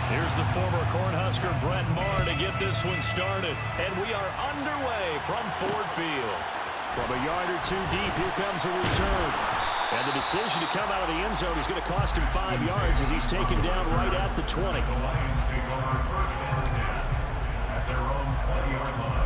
Here's the former Cornhusker Brent Maher to get this one started. And we are underway from Ford Field. From a yard or two deep, here comes a return. And the decision to come out of the end zone is going to cost him 5 yards as he's taken down right at the 20. The Lions take over first and 10 at their own 20-yard line.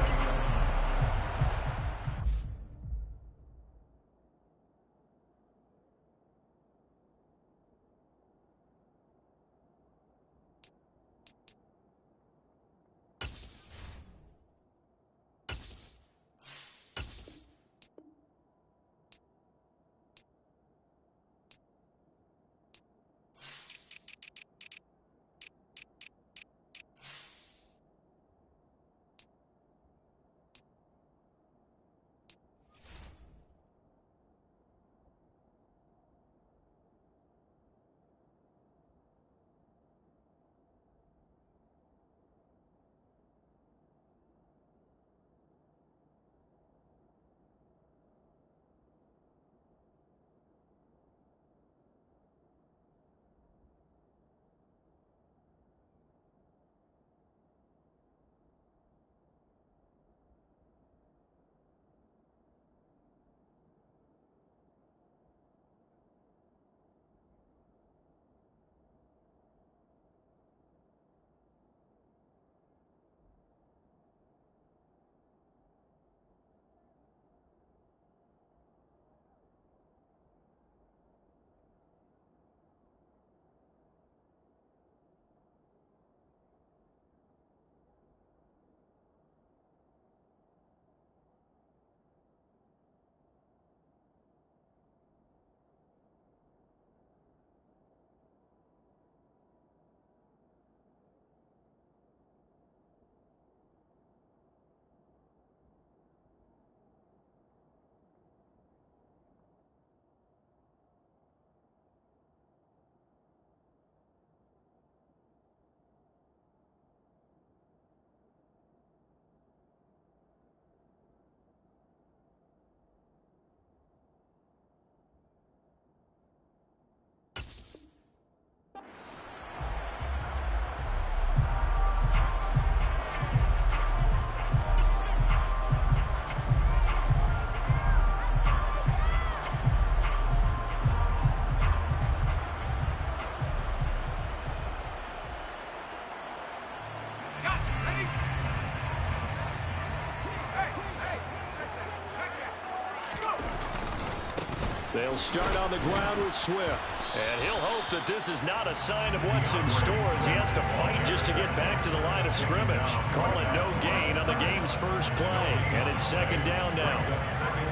They'll start on the ground with Swift. And he'll hope that this is not a sign of what's in store as he has to fight just to get back to the line of scrimmage. Call it no gain on the game's first play. And it's second down now.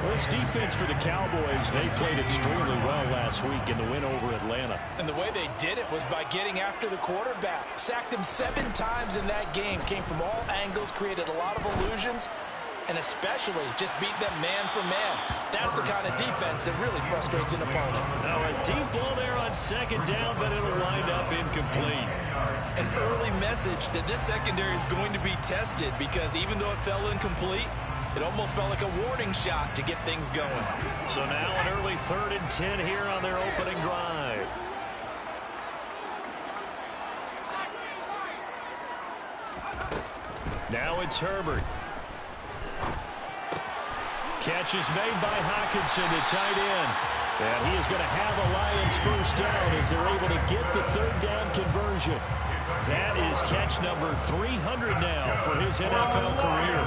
Well, this defense for the Cowboys, they played extremely well last week in the win over Atlanta. And the way they did it was by getting after the quarterback. Sacked him 7 times in that game. Came from all angles, created a lot of illusions. And especially just beat them man for man. That's the kind of defense that really frustrates an opponent. Now a deep ball there on second down, but it'll wind up incomplete. An early message that this secondary is going to be tested because even though it fell incomplete, it almost felt like a warning shot to get things going. So now an early 3rd and 10 here on their opening drive. Now it's Herbert. Catch is made by Hockenson, the tight end. And he is going to have a Lions first down as they're able to get the 3rd down conversion. That is catch number 300 now for his NFL career.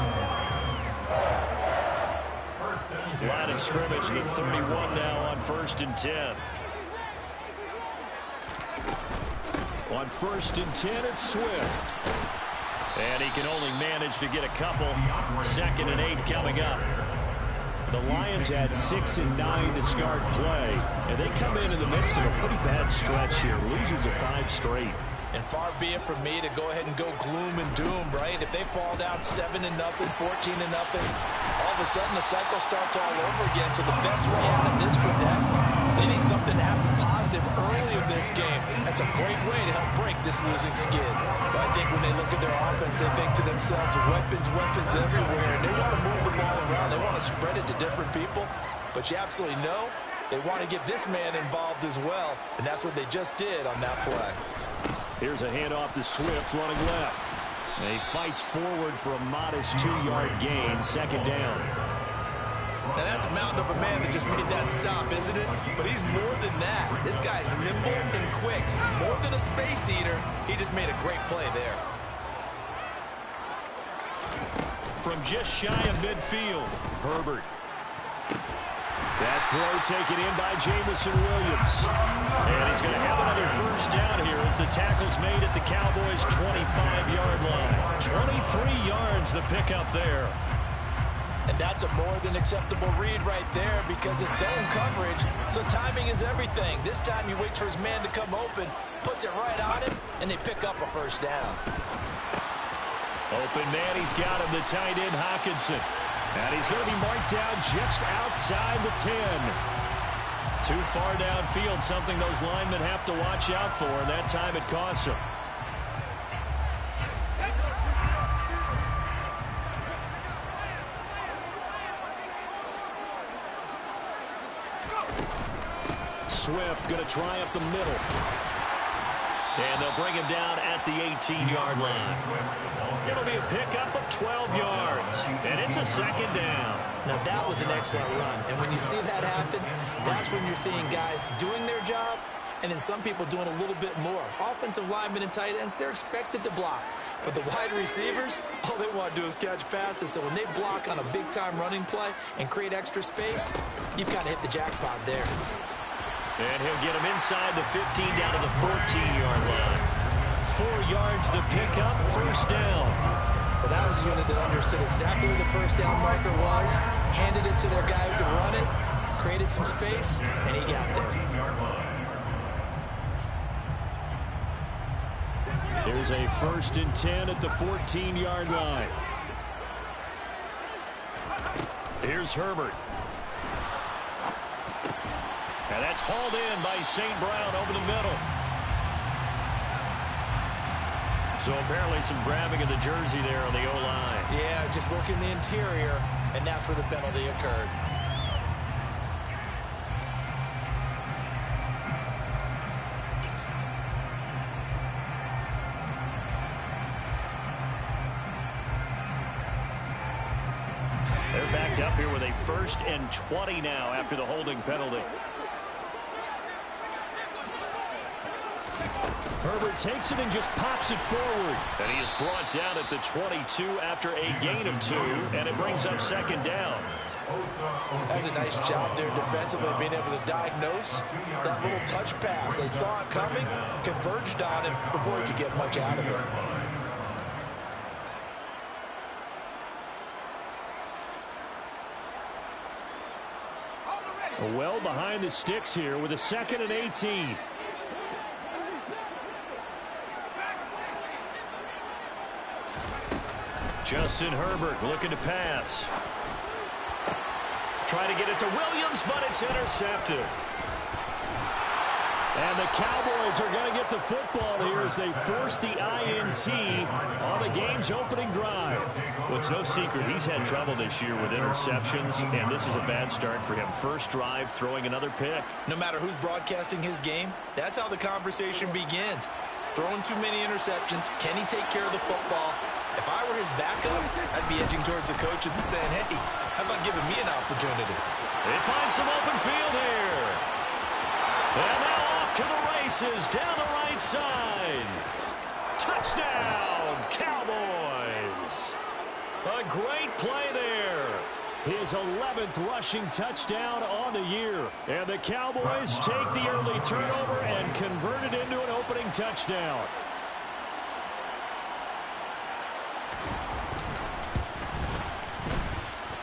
Line of scrimmage, the 31 now on 1st and 10. On 1st and 10, it's Swift. And he can only manage to get a couple. 2nd and 8 coming up. The Lions had 6 and 9 to start play. And they come in the midst of a pretty bad stretch here. Losers of 5 straight. And far be it from me to go ahead and go gloom and doom, right? If they fall down 7-0, 14-0, all of a sudden the cycle starts all over again. So the best way out of this for them, they need something to happen positive early in this game. That's a great way to help break this losing skid. But I think when they look at their offense, they think to themselves, weapons, weapons everywhere. And they want to move the ball around. They want to spread it to different people. But you absolutely know they want to get this man involved as well. And that's what they just did on that play. Here's a handoff to Swift running left. And he fights forward for a modest 2-yard gain, second down. Now, that's a mountain of a man that just made that stop, isn't it? But he's more than that. This guy's nimble and quick. More than a space eater, he just made a great play there. From just shy of midfield, Herbert. That throw taken in by Jamison Williams. And he's going to have another first down here as the tackle's made at the Cowboys' 25-yard line. 23 yards the pickup there. And that's a more than acceptable read right there because it's zone coverage, so timing is everything. This time he waits for his man to come open, puts it right on him, and they pick up a first down. Open man, he's got him, the tight end Hockenson. And he's going to be marked down just outside the 10. Too far downfield, something those linemen have to watch out for, and that time it costs them. Swift going to try up the middle. And they'll bring him down at the 18-yard line. It'll be a pickup of 12 yards. And it's a second down. Now, that was an excellent run. And when you see that happen, that's when you're seeing guys doing their job and then some people doing a little bit more. Offensive linemen and tight ends, they're expected to block. But the wide receivers, all they want to do is catch passes. So when they block on a big-time running play and create extra space, you've kind of hit the jackpot there. And he'll get him inside the 15 down to the 14-yard line. 4 yards the pickup, first down. Well, that was a unit that understood exactly where the first down marker was, handed it to their guy who could run it, created some space, and he got there. There's a 1st and 10 at the 14-yard line. Here's Herbert. And that's hauled in by St. Brown over the middle. So apparently some grabbing of the jersey there on the O-line. Yeah, just working the interior, and that's where the penalty occurred. They're backed up here with a 1st and 20 now after the holding penalty. Herbert takes it and just pops it forward. And he is brought down at the 22 after a gain of 2, and it brings up second down. That's a nice job there defensively, being able to diagnose that little touch pass. They saw it coming, converged on it before he could get much out of it. Well behind the sticks here with a 2nd and 18. Justin Herbert looking to pass. Trying to get it to Williams, but it's intercepted. And the Cowboys are going to get the football here as they force the INT on the game's opening drive. Well, it's no secret he's had trouble this year with interceptions, and this is a bad start for him. First drive, throwing another pick. No matter who's broadcasting his game, that's how the conversation begins. Throwing too many interceptions. Can he take care of the football? If I were his backup, I'd be edging towards the coaches and saying, hey, how about giving me an opportunity? They find some open field here. And now off to the races down the right side. Touchdown, Cowboys. A great play there. His 11th rushing touchdown on the year. And the Cowboys take the early turnover and convert it into an opening touchdown.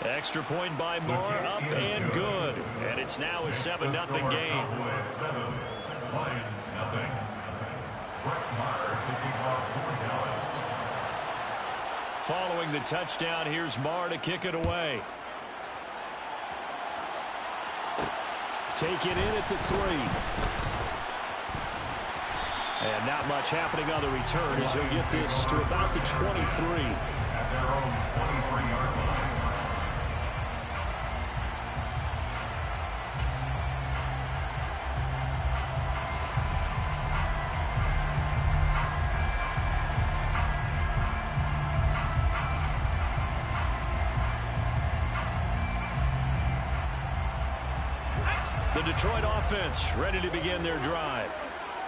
Extra point by Moore, up and good. And it's now a 7-0 game. Following the touchdown, here's Marr to kick it away. Take it in at the 3. And not much happening on the return as he'll get this to about the 23. At their own 23-yard line. The Detroit offense ready to begin their drive.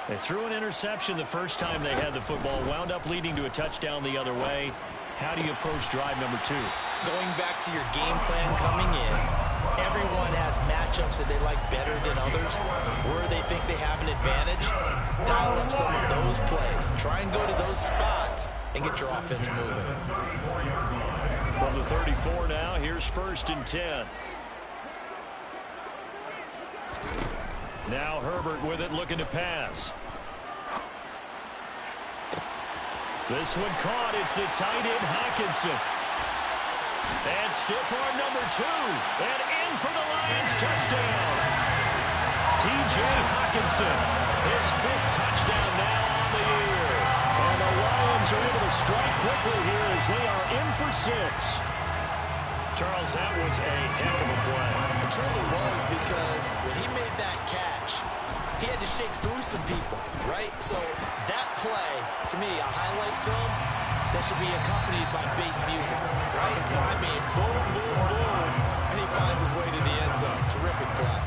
They threw an interception the first time they had the football, wound up leading to a touchdown the other way. How do you approach drive number 2? Going back to your game plan coming in, everyone has matchups that they like better than others. Where they think they have an advantage, dial up some of those plays. Try and go to those spots and get your offense moving. From the 34 now, here's 1st and 10. Now Herbert with it, looking to pass. This one caught. It's the tight end, Hockenson. And stiff arm number 2. And in for the Lions, touchdown. T.J. Hockenson, his 5th touchdown now on the year. And the Lions are able to strike quickly here as they are in for 6. Charles, that was a heck of a play. It truly was, because when he made that catch, he had to shake through some people, right? So that play, to me, a highlight film that should be accompanied by bass music, right? I mean, boom, boom, boom, and he finds his way to the end zone. Terrific play.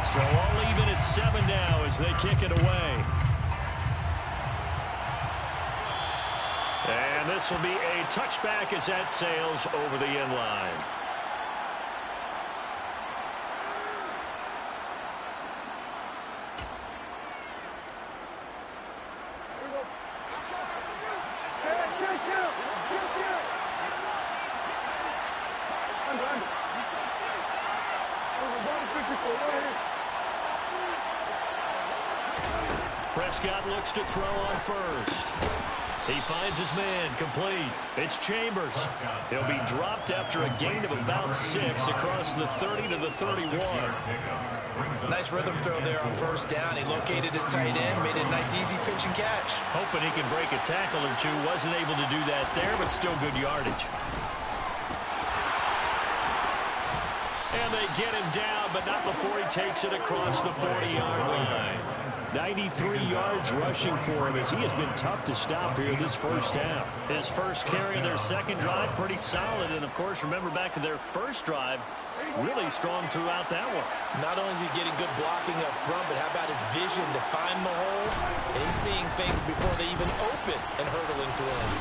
So all even at 7 now as they kick it away. And this will be a touchback as that sails over the end line. Prescott looks to throw on first. He finds his man, complete. It's Chambers. He'll be dropped after a gain of about 6 across the 30 to the 31. Nice rhythm throw there on 1st down. He located his tight end, made a nice easy pitch and catch. Hoping he can break a tackle or two. Wasn't able to do that there, but still good yardage. And they get him down, but not before he takes it across the 40-yard line. 93 yards rushing for him as he has been tough to stop here this first half. His first carry of their second drive, pretty solid. And, of course, remember back to their first drive, really strong throughout that one. Not only is he getting good blocking up front, but how about his vision to find the holes? And he's seeing things before they even open and hurdling through them.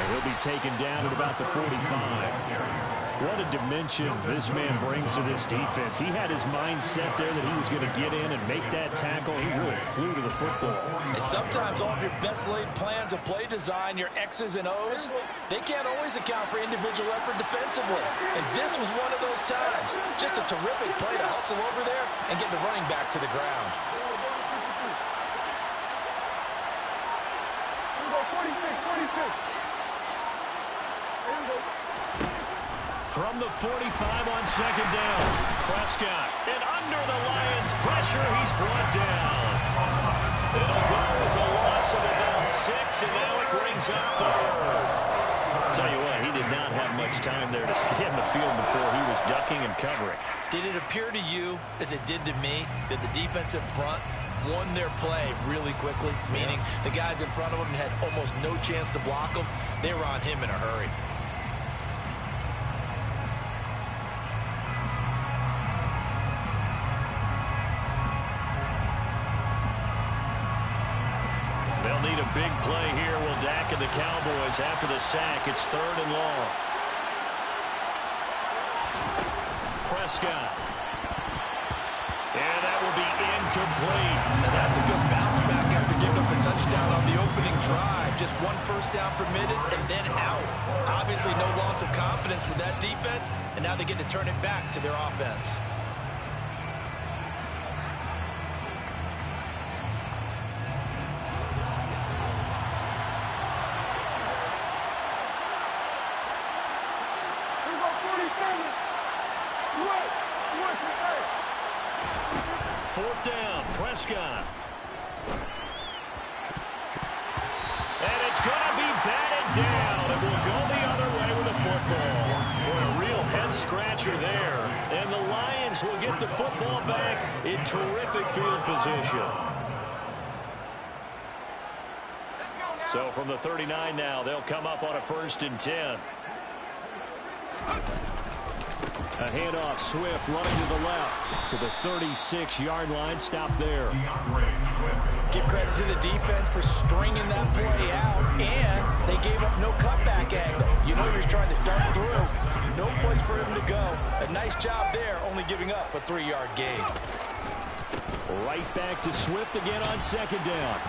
And he'll be taken down at about the 45. What a dimension this man brings to this defense. He had his mind set there that he was going to get in and make that tackle. He really flew to the football. And sometimes all of your best laid plans of play design, your X's and O's, they can't always account for individual effort defensively. And this was one of those times. Just a terrific play to hustle over there and get the running back to the ground. From the 45 on second down, Prescott. And under the Lions' pressure, he's brought down. It'll go as a loss of about 6, and now it brings up 3rd. Tell you what, he did not have much time there to scan the field before he was ducking and covering. Did it appear to you, as it did to me, that the defensive front won their play really quickly? Meaning the guys in front of him had almost no chance to block him. They were on him in a hurry. They'll need a big play here. Will Dak and the Cowboys after the sack. It's 3rd and long. Prescott. And that will be incomplete. And that's a good bounce back after giving up a touchdown on the opening drive. Just 1 first down permitted and then out. Obviously no loss of confidence with that defense, and now they get to turn it back to their offense. Fourth down, Prescott. And it's going to be batted down. It will go the other way with the football. Boy, a real head-scratcher there. And the Lions will get the football back in terrific field position. So from the 39 now, they'll come up on a 1st and 10. A handoff, Swift running to the left to the 36-yard line. Stop there. Give credit to the defense for stringing that play out, and they gave up no cutback angle. You know you're trying to dart through. No place for him to go. A nice job there, only giving up a 3-yard gain. Right back to Swift again on 2nd down.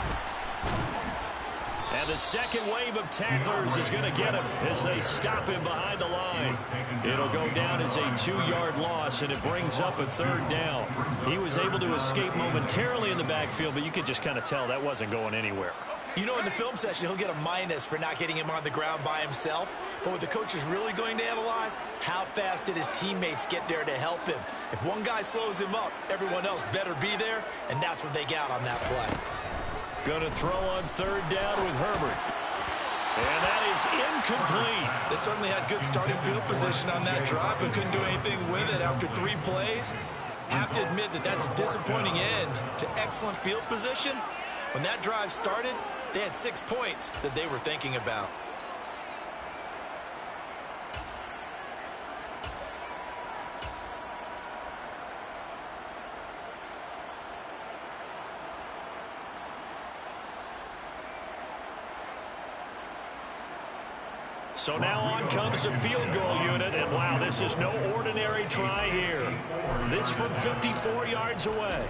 And the second wave of tacklers is going to get him as they stop him behind the line. It'll go down as a 2-yard loss, and it brings up a 3rd down. He was able to escape momentarily in the backfield, but you could just kind of tell that wasn't going anywhere. You know, in the film session, he'll get a minus for not getting him on the ground by himself. But what the coach is really going to analyze, how fast did his teammates get there to help him? If one guy slows him up, everyone else better be there, and that's what they got on that play. Going to throw on 3rd down with Herbert. And that is incomplete. They certainly had good starting field position on that drive, but couldn't do anything with it after 3 plays. Have to admit that that's a disappointing end to excellent field position. When that drive started, they had 6 points that they were thinking about. So now on comes the field goal unit, and wow, this is no ordinary try here. This from 54 yards away.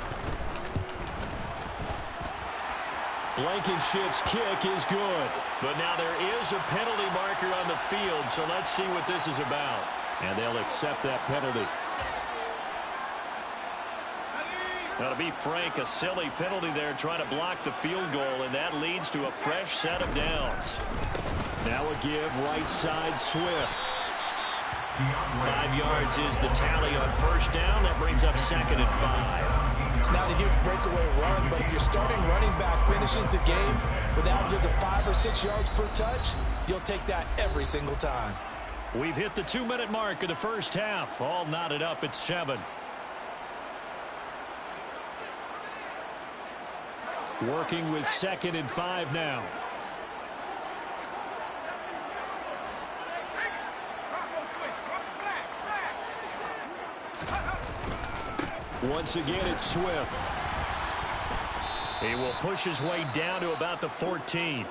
Blankenship's kick is good, but now there is a penalty marker on the field, so let's see what this is about. And they'll accept that penalty. Now, to be frank, a silly penalty there trying to block the field goal, and that leads to a fresh set of downs. Now a give right side Swift. 5 yards is the tally on 1st down. That brings up 2nd and 5. It's not a huge breakaway run, but if your starting running back finishes the game with averages of 5 or 6 yards per touch, you'll take that every single time. We've hit the 2-minute mark of the 1st half. All knotted up at 7. Working with 2nd and 5 now. Once again, it's Swift. He will push his way down to about the 14.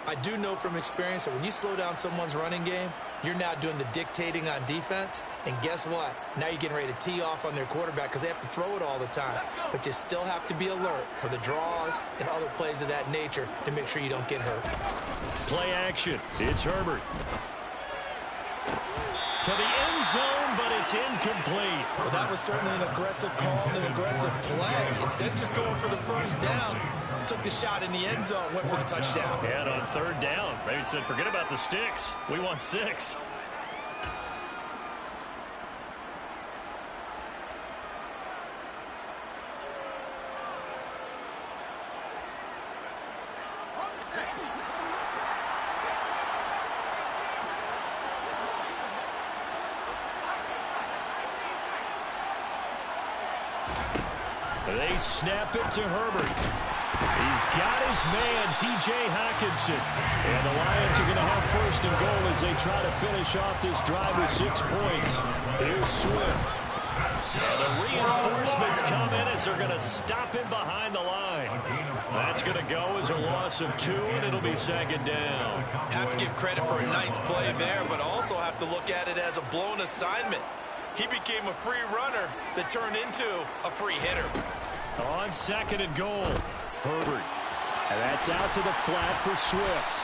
I do know from experience that when you slow down someone's running game, you're now doing the dictating on defense. And guess what? Now you're getting ready to tee off on their quarterback because they have to throw it all the time. But you still have to be alert for the draws and other plays of that nature to make sure you don't get hurt. Play action. It's Herbert. To the end zone, but it's incomplete. Well, that was certainly an aggressive call and an aggressive play. Instead of just going for the 1st down, took the shot in the end zone, went for the touchdown. And on 3rd down, maybe said, forget about the sticks. We want 6. They snap it to Herbert. He's got his man, T.J. Hockenson. And the Lions are going to have 1st and goal as they try to finish off this drive with 6 points. Here's Swift. And the reinforcements come in as they're going to stop him behind the line. That's going to go as a loss of 2, and it'll be 2nd down. Have to give credit for a nice play there, but also have to look at it as a blown assignment. He became a free runner that turned into a free hitter. On 2nd and goal, Herbert. And that's out to the flat for Swift.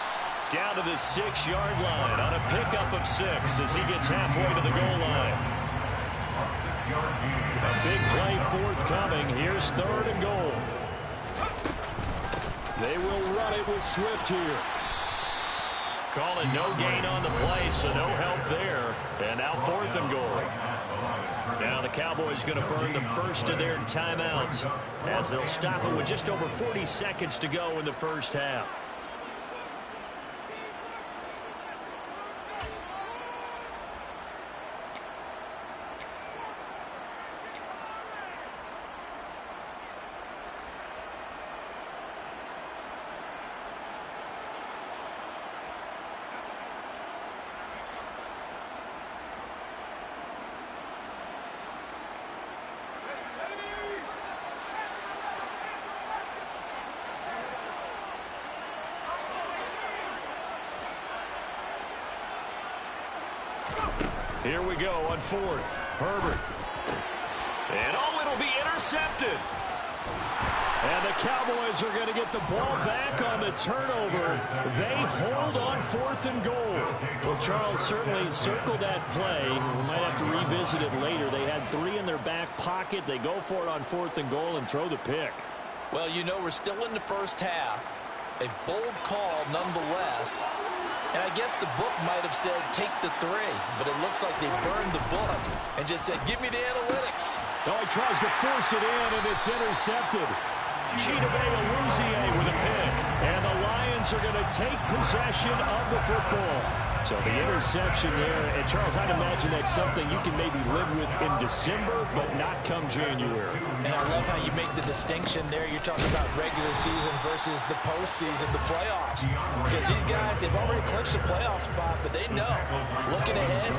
Down to the 6-yard line on a pickup of 6 as he gets halfway to the goal line. A big play forthcoming. Here's 3rd and goal. They will run it with Swift here. Calling no gain on the play, so no help there. And now 4th and goal. Now the Cowboys going to burn the first of their timeouts as they'll stop it with just over 40 seconds to go in the 1st half. Here we go on fourth. Herbert. And it'll be intercepted. And the Cowboys are going to get the ball back on the turnover. They hold on fourth and goal. Well, Charles certainly circled that play. We might have to revisit it later. They had 3 in their back pocket. They go for it on fourth and goal and throw the pick. Well, you know, we're still in the first half. A bold call nonetheless. And I guess the book might have said take the 3, but it looks like they burned the book and just said, give me the analytics. Oh, he tries to force it in, and it's intercepted. Chidobe with a pick. And the Lions are going to take possession of the football. So the interception there. And, Charles, I'd imagine that's something you can maybe live with in December, but not come January. And I love how you make the distinction there. You're talking about regular season versus the postseason, the playoffs. Because these guys, they've already clinched a playoff spot, but they know, looking ahead,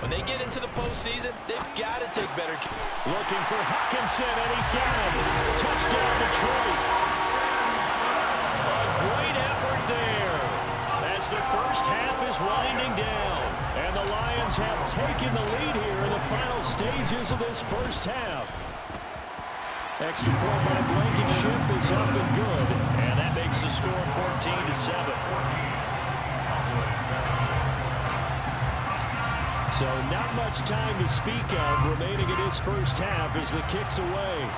when they get into the postseason, they've got to take better care. Looking for Hawkinson, and he's got him. Touchdown, Detroit. A great effort there. As the first half is winding down. And the Lions have taken the lead here in the final stages of this first half. Extra point by Blankenship is up and good. And that makes the score 14-7. So not much time to speak of remaining in this first half as the kick's away.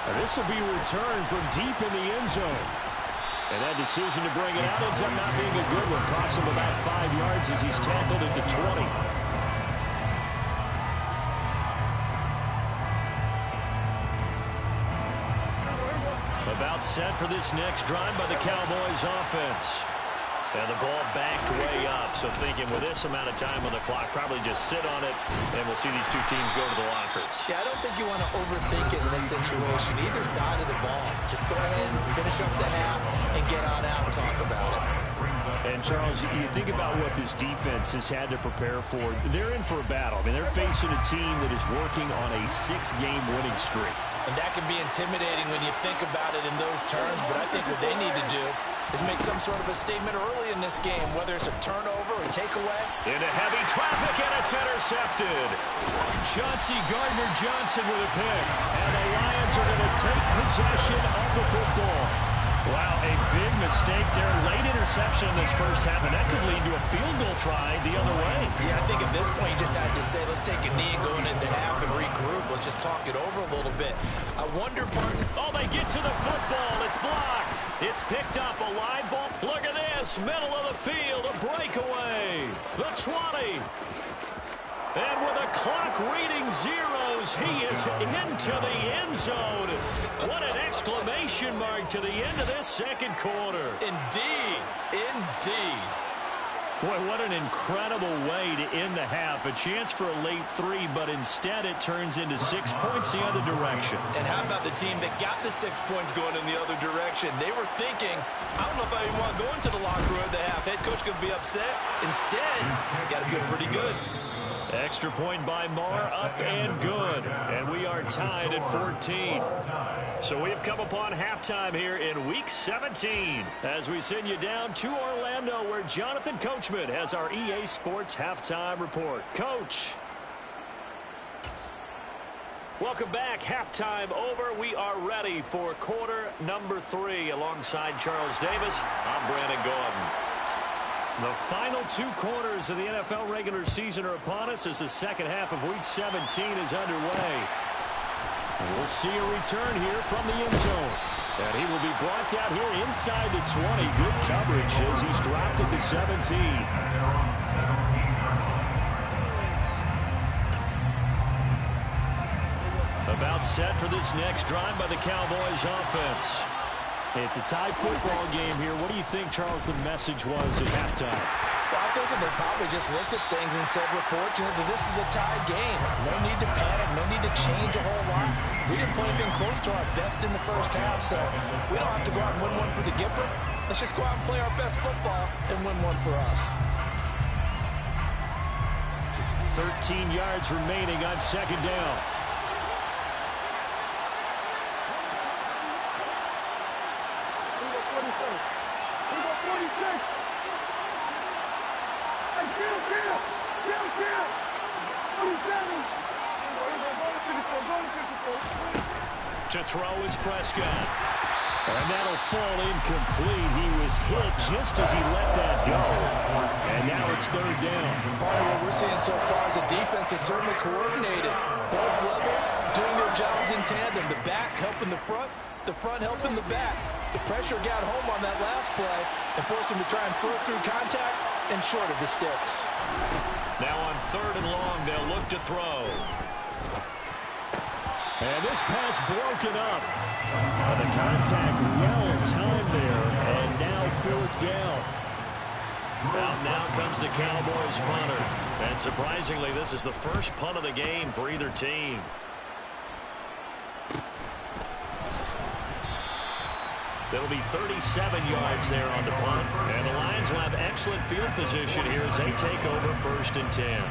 And this will be returned from deep in the end zone. And that decision to bring it out ends up not being a good one. Costs him about 5 yards as he's tackled at the 20. About set for this next drive by the Cowboys offense. And the ball backed way up, so thinking with this amount of time on the clock, probably just sit on it, and we'll see these two teams go to the lockers. Yeah, I don't think you want to overthink it in this situation, either side of the ball. Just go ahead and finish up the half and get on out and talk about it. And, Charles, you think about what this defense has had to prepare for. They're in for a battle. I mean, they're facing a team that is working on a 6-game winning streak. And that can be intimidating when you think about it in those terms, but I think what they need to do is make some sort of a statement early in this game, whether it's a turnover or takeaway. Into heavy traffic, and it's intercepted. Chauncey Gardner-Johnson with a pick. And the Lions are going to take possession of the football. Wow, a big mistake there. Late interception in this first half, and that could lead to a field goal try the other way. Yeah, I think at this point you just had to say, let's take a knee and go into half and regroup. Let's just talk it over a little bit. I wonder, Barton. Oh, they get to the football. It's blocked. It's picked up. A live ball. Look at this. Middle of the field. A breakaway. The 20. And with a clock reading zeros, he is into the end zone. What an exclamation mark to the end of this second quarter. Indeed. Indeed. Boy, what an incredible way to end the half. A chance for a late 3, but instead it turns into 6 points the other direction. And how about the team that got the 6 points going in the other direction? They were thinking, I don't know if I even want to go into the locker room at the half. Head coach going to be upset. Instead, got to feel pretty good. Extra point by Marr, up and good. And we are tied at 14. So we have come upon halftime here in Week 17 as we send you down to Orlando where Jonathan Coachman has our EA Sports Halftime Report. Coach. Welcome back. Halftime over. We are ready for quarter number 3 alongside Charles Davis. I'm Brandon Gordon. The final 2 quarters of the NFL regular season are upon us as the second half of Week 17 is underway. And we'll see a return here from the end zone. And he will be brought down here inside the 20. Good coverage as he's dropped at the 17. About set for this next drive by the Cowboys offense. It's a tie football game here. What do you think, Charles, the message was at halftime? Well, I think they probably just looked at things and said, we're fortunate that this is a tie game. No need to panic. No need to change a whole lot. We didn't play anything close to our best in the first half, so we don't have to go out and win one for the Gipper. Let's just go out and play our best football and win one for us. 13 yards remaining on second down. To throw is Prescott. And that'll fall incomplete. He was hit just as he let that go. And now it's third down. Part of what we're seeing so far is the defense is certainly coordinated. Both levels doing their jobs in tandem. The back helping the front helping the back. The pressure got home on that last play and forced him to try and throw through contact and short of the sticks. Now on third and long, they'll look to throw. And this pass broken up. The contact well timed there, and now fourth down. Now comes the Cowboys punter. And surprisingly, this is the first punt of the game for either team. It'll be 37 yards there on the punt. And the Lions will have excellent field position here as they take over first and 10.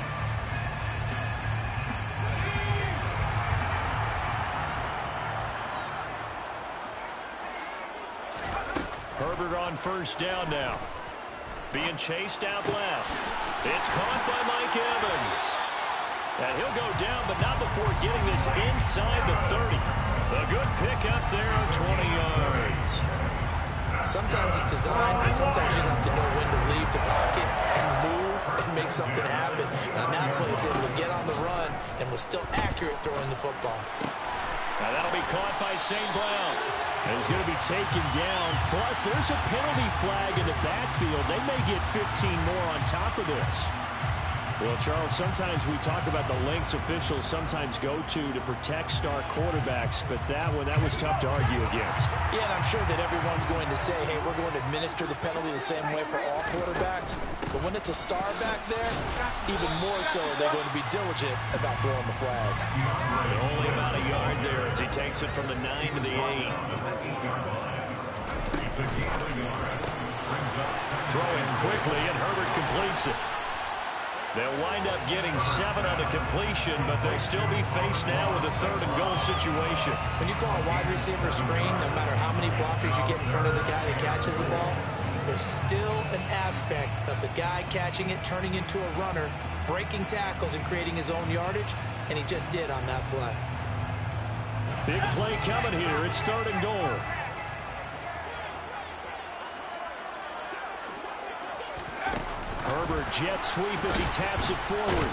Herbert on first down now. Being chased out left. It's caught by Mike Evans. And he'll go down, but not before getting this inside the 30. A good pickup there of 20 yards. Sometimes it's designed, and sometimes you just have to know when to leave the pocket and move and make something happen. And on that play, it's able to get on the run and was still accurate throwing the football. Now that'll be caught by St. Brown. And he's going to be taken down. Plus, there's a penalty flag in the backfield. They may get 15 more on top of this. Well, Charles, sometimes we talk about the lengths officials sometimes go to protect star quarterbacks, but that was tough to argue against. Yeah, and I'm sure that everyone's going to say, hey, we're going to administer the penalty the same way for all quarterbacks. But when it's a star back there, even more so, they're going to be diligent about throwing the flag. Only about a yard there as he takes it from the 9 to the 8. Throwing quickly, and Herbert completes it. They'll wind up getting 7 on the completion, but they'll still be faced now with a third and goal situation. When you call a wide receiver screen, no matter how many blockers you get in front of the guy that catches the ball, there's still an aspect of the guy catching it, turning into a runner, breaking tackles and creating his own yardage, and he just did on that play. Big play coming here. It's third and goal. Herbert jet sweep as he taps it forward.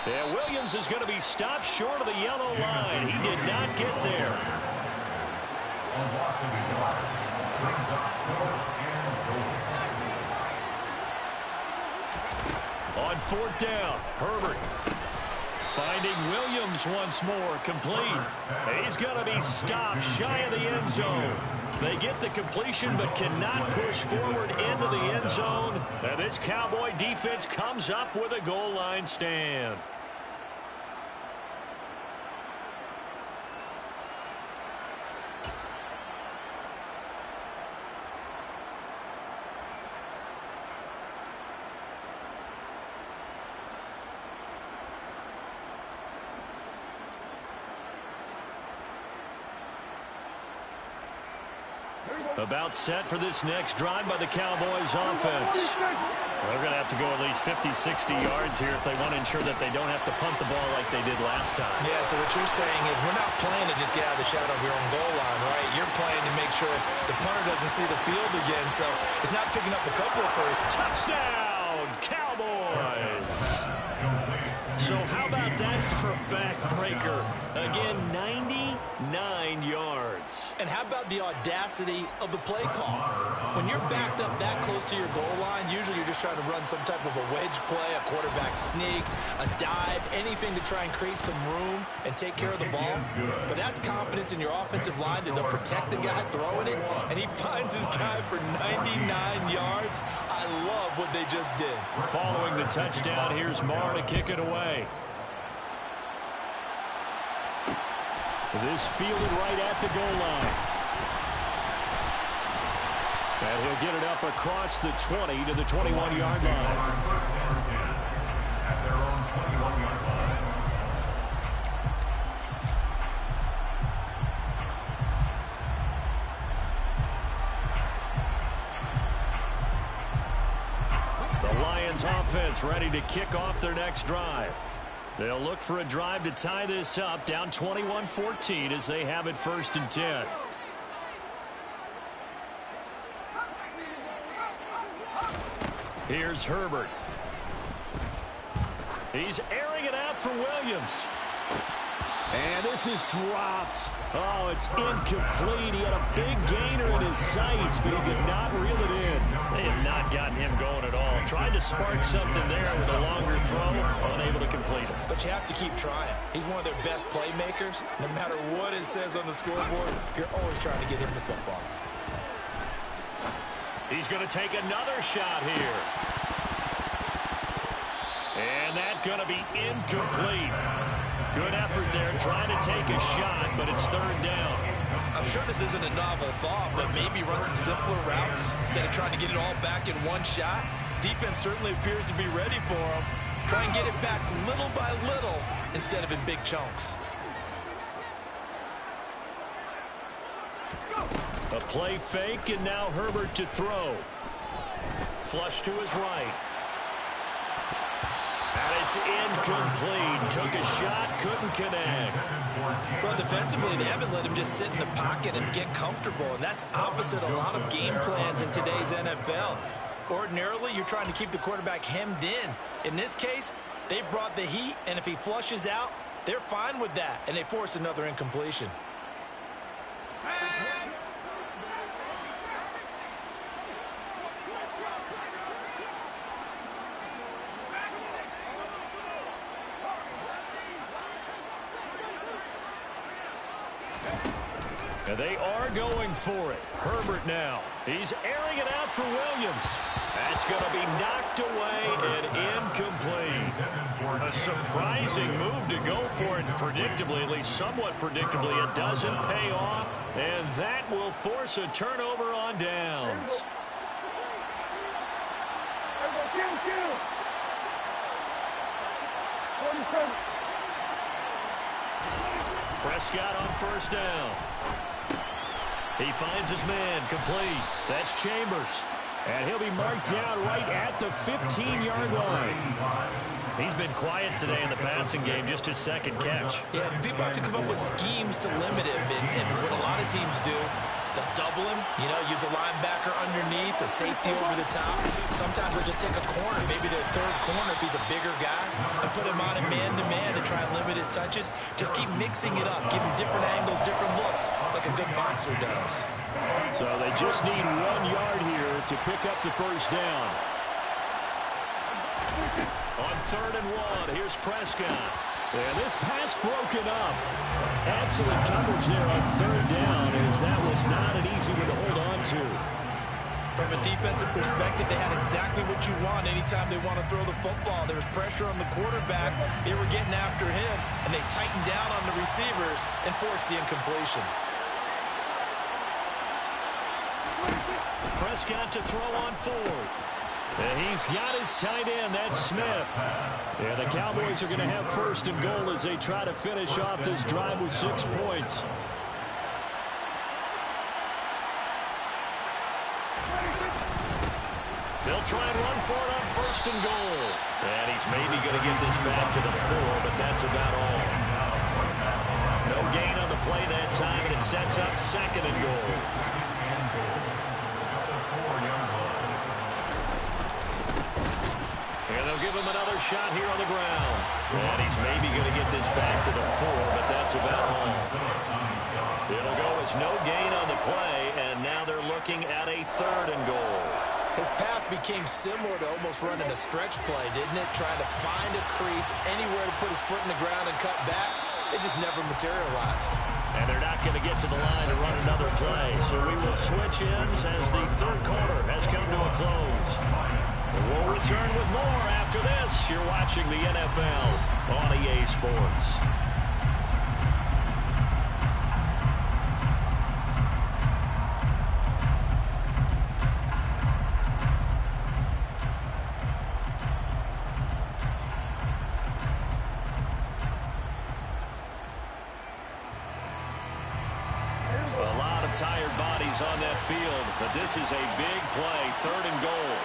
Yeah, Williams is going to be stopped short of the yellow line. He did not get there. On fourth down, Herbert finding Williams once more, complete. He's going to be stopped shy of the end zone. They get the completion but cannot push forward into the end zone. And this Cowboy defense comes up with a goal line stand. About set for this next drive by the Cowboys offense. They're going to have to go at least 50, 60 yards here if they want to ensure that they don't have to punt the ball like they did last time. Yeah, so what you're saying is we're not playing to just get out of the shadow of your own goal line, right? You're playing to make sure the punter doesn't see the field again, so it's not picking up a couple of first. Touchdown, Cowboys! So how about that for a backbreaker? Again, 99 yards. And how about the audacity of the play call? When you're backed up that close to your goal line, usually you're just trying to run some type of a wedge play, a quarterback sneak, a dive, anything to try and create some room and take care of the ball. But that's confidence in your offensive line that they'll protect the guy throwing it, and he finds his guy for 99 yards. I love what they just did. Following the touchdown, here's Marr to kick it away. This fielded right at the goal line. And he'll get it up across the 20 to the 21-yard line. At their own 21-yard line. The Lions Lions offense ready to kick off their next drive. They'll look for a drive to tie this up, down 21-14 as they have it 1st and 10. Here's Herbert. He's airing it out for Williams. And this is dropped. Oh, it's incomplete. He had a big gainer in his sights, but he could not reel it in. They have not gotten him going at all. Tried to spark something there with a longer throw, unable to complete it. But you have to keep trying. He's one of their best playmakers. No matter what it says on the scoreboard, you're always trying to get him the football. He's going to take another shot here. And that's going to be incomplete. Good effort there trying to take a shot, but it's 3rd down. I'm sure this isn't a novel thought, but maybe run some simpler routes instead of trying to get it all back in one shot. Defense certainly appears to be ready for him. Try and get it back little by little instead of in big chunks. A play fake, and now Herbert to throw. Flush to his right. And it's incomplete. Took a shot, couldn't connect. Well, defensively, they haven't let him just sit in the pocket and get comfortable, and that's opposite a lot of game plans in today's NFL. Ordinarily, you're trying to keep the quarterback hemmed in. In this case, they brought the heat, and if he flushes out, they're fine with that, and they force another incompletion. And they are going for it. Herbert now. He's airing it out for Williams. That's going to be knocked away and incomplete. A surprising move to go for it. Predictably, at least somewhat predictably, it doesn't pay off. And that will force a turnover on downs. Prescott on 1st down. He finds his man, complete. That's Chambers. And he'll be marked down right at the 15-yard line. He's been quiet today in the passing game, just his 2nd catch. Yeah, people have to come up with schemes to limit him, and what a lot of teams do, they'll double him, use a linebacker underneath, a safety over the top. Sometimes they'll just take a corner, maybe their 3rd corner if he's a bigger guy, and put him on a man-to-man to try and limit his touches. Just keep mixing it up, give him different angles, different looks, like a good boxer does. So they just need 1 yard here to pick up the 1st down. On 3rd and 1, here's Prescott. And this pass broken up. Excellent coverage there on 3rd down, as that was not an easy one to hold on to. From a defensive perspective, they had exactly what you want anytime they want to throw the football. There was pressure on the quarterback. They were getting after him, and they tightened down on the receivers and forced the incompletion. Prescott to throw on 4th. And he's got his tight end. That's Smith. And the Cowboys are going to have 1st and goal as they try to finish off this drive with 6 points. They'll try and run for it on 1st and goal. And he's maybe going to get this back to the 4, but that's about all. No gain on the play that time, and it sets up 2nd and goal. And they'll give him another shot here on the ground. And he's maybe going to get this back to the 4, but that's about all. It'll go as no gain on the play, and now they're looking at a 3rd and goal. His path became similar to almost running a stretch play, didn't it? Trying to find a crease, anywhere to put his foot in the ground and cut back. It just never materialized. And they're not going to get to the line to run another play, so we will switch ends as the 3rd quarter has come to a close. We'll return with more after this. You're watching the NFL on EA Sports. A lot of tired bodies on that field, but this is a big play, 3rd and goal.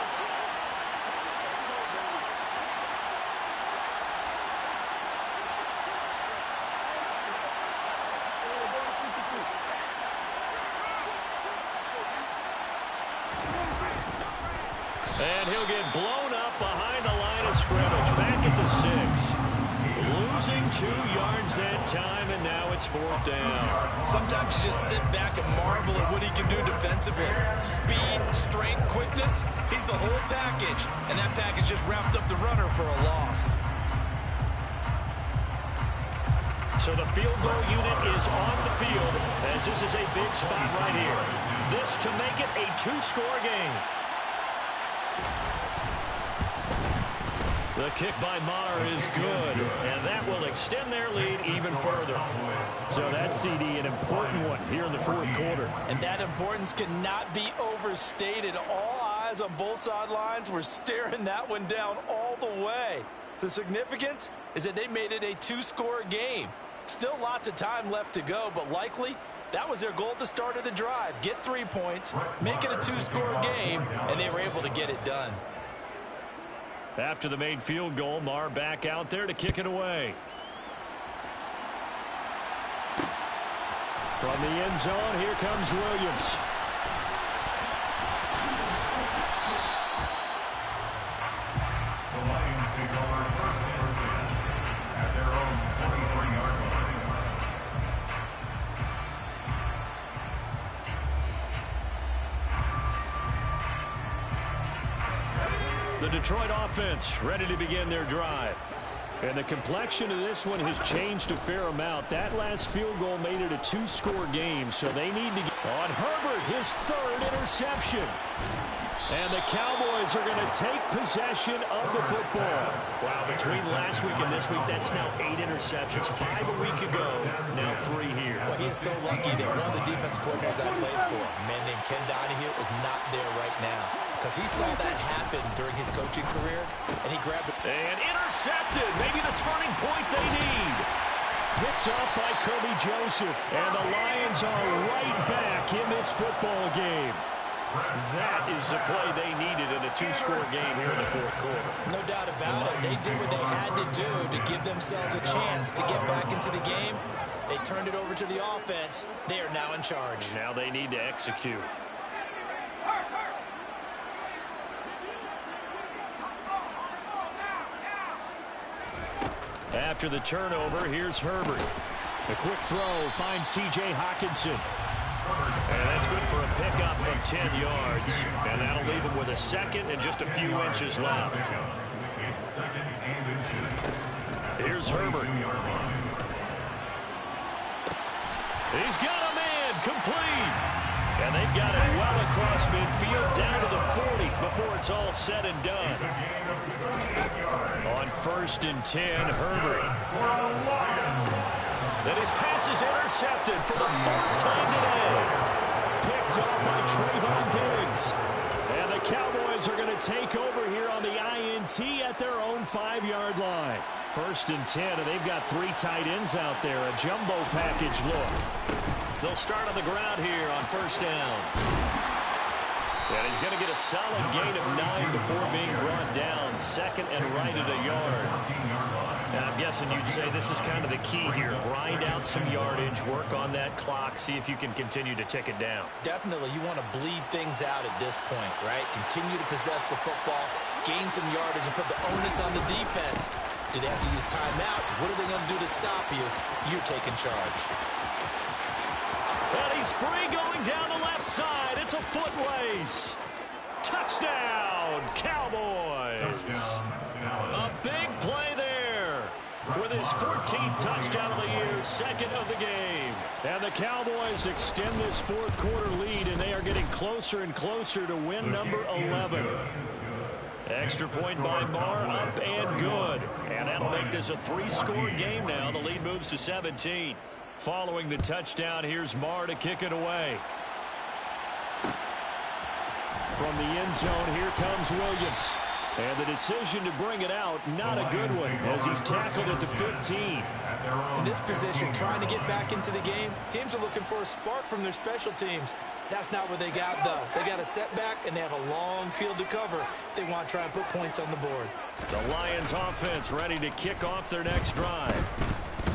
And he'll get blown up behind the line of scrimmage, back at the 6. Losing 2 yards that time, and now it's 4th down. Sometimes you just sit back and marvel at what he can do defensively. Speed, strength, quickness, he's the whole package. And that package just wrapped up the runner for a loss. So the field goal unit is on the field, as this is a big spot right here. This to make it a 2-score game. The kick by Maher is good, and that will extend their lead even further. So that CD, an important one here in the 4th quarter. And that importance cannot be overstated. All eyes on both sidelines were staring that one down all the way. The significance is that they made it a 2-score game. Still lots of time left to go, but likely that was their goal at the start of the drive. Get 3 points, make it a 2-score game, and they were able to get it done. After the made field goal, Maher back out there to kick it away. From the end zone, here comes Williams. The Lions take over 1st and 10 at their own 23-yard line. The Detroit offense ready to begin their drive. And the complexion of this one has changed a fair amount. That last field goal made it a 2-score game, so they need to get on Herbert, his 3rd interception. And the Cowboys are going to take possession of the football. Wow, between last week and this week, that's now 8 interceptions. 5 a week ago, now 3 here. Well, he is so lucky that one of the defense coordinators I played for, a man named Ken Donahue, is not there right now. Because he saw that happen during his coaching career, and he grabbed it. And intercepted, maybe the turning point they need. Picked up by Kirby Joseph. And the Lions are right back in this football game. That is the play they needed in a 2-score game here in the 4th quarter. No doubt about it. They did what they had to do to give themselves a chance to get back into the game. They turned it over to the offense. They are now in charge. Now they need to execute. After the turnover, here's Herbert. The quick throw finds T.J. Hockenson. And that's good for a pickup of 10 yards. And that'll leave him with a 2nd and just a few inches left. It's 2nd and inches. Here's Herbert. He's got a man complete. And they've got it well across midfield down to the 40 before it's all said and done. On 1st and 10, Herbert. Then his pass is intercepted for the 4th time today. Picked up by Trayvon Diggs. And the Cowboys are going to take over here on the INT at their own 5-yard line. 1st and 10, and they've got 3 tight ends out there. A jumbo package look. They'll start on the ground here on 1st down. And he's going to get a solid gain of 9 before being brought down. 2nd and right at a yard. And I'm guessing you'd say this is kind of the key here. Grind out some yardage, work on that clock, see if you can continue to tick it down. Definitely, you want to bleed things out at this point, right? Continue to possess the football, gain some yardage, and put the onus on the defense. Do they have to use timeouts? What are they going to do to stop you? You're taking charge. And he's free going down the left side. It's a foot race. Touchdown, Cowboys. A big play there with his 14th touchdown of the year, 2nd of the game. And the Cowboys extend this 4th quarter lead, and they are getting closer and closer to win number 11. Extra point by Maher, up and good. And that'll make this a 3-score game now. The lead moves to 17. Following the touchdown, here's Maher to kick it away. From the end zone, here comes Williams. And the decision to bring it out, not a good one, as he's tackled at the 15. In this position, trying to get back into the game, teams are looking for a spark from their special teams. That's not what they got, though. They got a setback, and they have a long field to cover if they want to try and put points on the board. The Lions offense ready to kick off their next drive.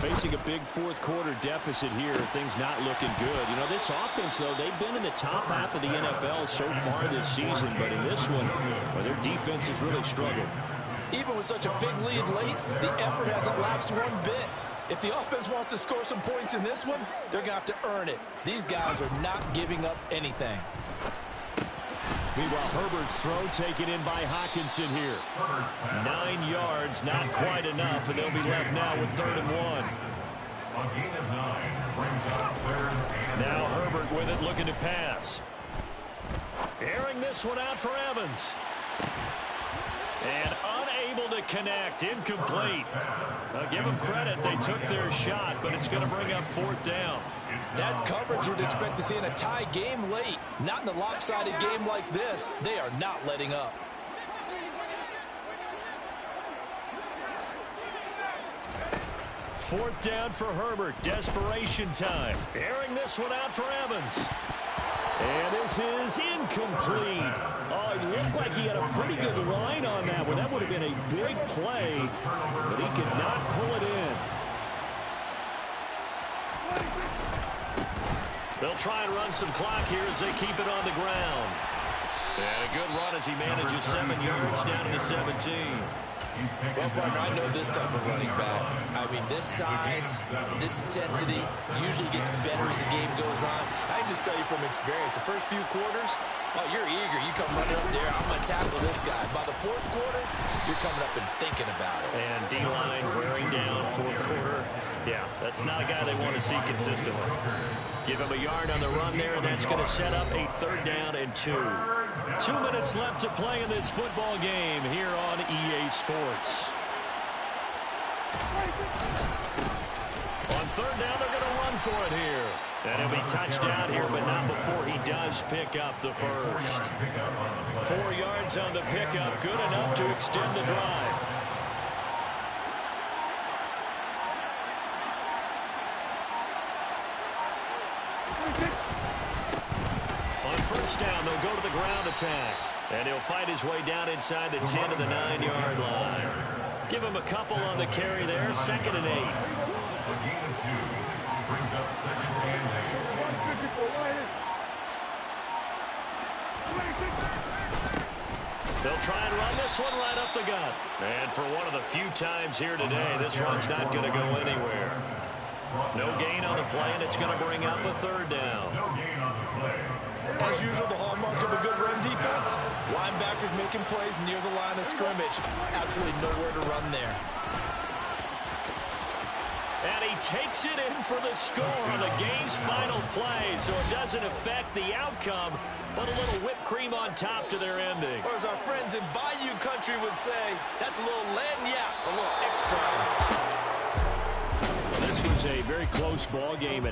Facing a big fourth-quarter deficit here, things not looking good. You know, this offense, though, they've been in the top half of the NFL so far this season, but in this one, well, their defense has really struggled. Even with such a big lead late, the effort hasn't lapsed one bit. If the offense wants to score some points in this one, they're going to have to earn it. These guys are not giving up anything. Meanwhile, Herbert's throw taken in by Hockenson here. 9 yards, not quite enough, and they'll be left now with 3rd and 1. A gain of 9 brings up 3rd and now Herbert with it, looking to pass. Airing this one out for Evans. And unable to connect, incomplete. Give them credit, they took their shot, but it's going to bring up 4th down. That's coverage you'd expect to see in a tie game late. Not in a lopsided game like this. They are not letting up. Fourth down for Herbert. Desperation time. Airing this one out for Evans. And this is incomplete. Oh, it looked like he had a pretty good line on that one. That would have been a big play, but he could not pull it in. They'll try and run some clock here as they keep it on the ground. And a good run as he manages 7 yards down to the 17. Well, partner, I know this type of running back. I mean, this size, this intensity usually gets better as the game goes on. I can just tell you from experience, the first few quarters, oh, you're eager. You come running up there, I'm going to tackle this guy. By the 4th quarter, you're coming up and thinking about it. And D-line wearing down 4th quarter. Yeah, that's not a guy they want to see consistently. Give him a yard on the run there, and that's going to set up a 3rd down and 2. 2 minutes left to play in this football game here on EA Sports. On 3rd down, they're going to run for it here. And he'll be touchdown here, but not before he does pick up the first. 4 yards on the pickup, good enough to extend the drive. On 1st down, they'll go to the ground attack. And he'll fight his way down inside the 10 to the 9-yard line. Give him a couple on the carry there, 2nd and 8. A gain of 2 brings up 2nd and 8. They'll try and run this one right up the gut. And for one of the few times here today, this run's not going to go anywhere. No gain on the play, and it's going to bring up a 3rd down. No gain on the play. As usual, the hallmark of a good run defense, linebackers making plays near the line of scrimmage. Absolutely nowhere to run there. And he takes it in for the score on the game's final play, so it doesn't affect the outcome, but a little whipped cream on top to their ending. Or as our friends in Bayou Country would say, that's a little lagniappe, a little extra on top. Well, this was a very close ball game.